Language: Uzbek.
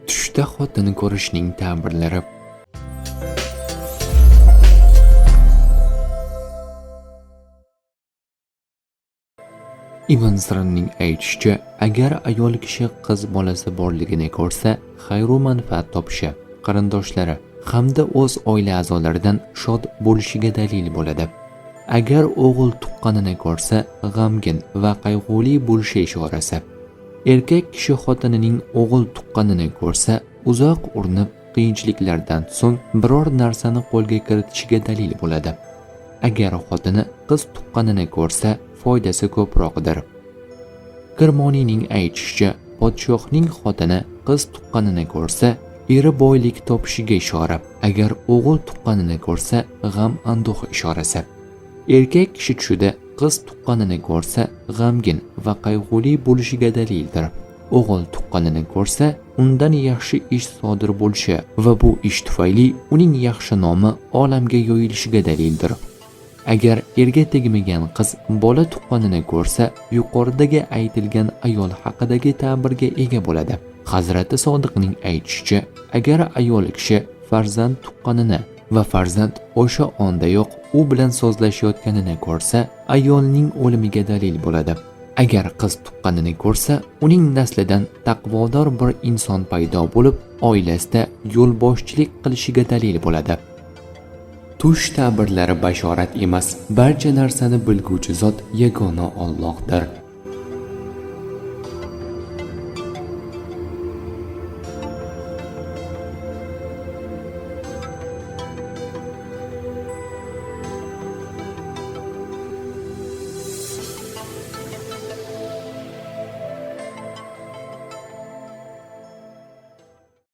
Tushda xotin ko'rishning ta'birlari. Ibn Sirinning aytishicha, agar ayol kishi qiz bolasi borligini ko'rsa, xayr va manfaat topishi, qarindoshlari hamda o'z oila a'zolaridan shod bo'lishiga dalil bo'ladi. Agar o'g'il tuqqanini ko'rsa, g'amgin va qayg'uli bo'lishi ishorasi. Erkak kishi xotinining o'g'il tuqqanini ko'rsa, uzoq urinib, qiyinchiliklardan so'ng biror narsani qo'lga kiritishiga dalil bo'ladi. Agar xotini qiz tuqqanini ko'rsa, foydasi ko'proqdir. Kirmoniyning aytishicha, podshohning xotini qiz tuqqanini ko'rsa, eri boylik topishiga ishora. Agar o'g'il tuqqanini ko'rsa, g'am anduh ishorasi. Erkak kishi tushida qiz tuqqanini ko'rsa, g'amgin va qayg'uli bo'lishiga dalildir. O'g'il tuqqanini ko'rsa, undan yaxshi ish sodir bo'lishi va bu ish tufayli uning yaxshi nomi olamga yoyilishiga dalildir. Agar erga tegmagan qiz bola tuqqanini ko'rsa, yuqoridagi aytilgan ayol haqidagi ta'birga ega bo'ladi. Hazrati Sodiqning aytishicha, agar ayol kishi farzand tuqqanini va farzand o'sha ondayoq u bilan so'zlashayotganini ko'rsa, ayolning o'limiga dalil bo'ladi. Agar qiz tuqqanini ko'rsa, uning naslidan taqvodor bir inson paydo bo'lib, oilasida yo'lboshchilik qilishiga dalil bo'ladi. Tush ta'birlari bashorat emas, barcha narsani bilguvchi zot yagona Allohdir.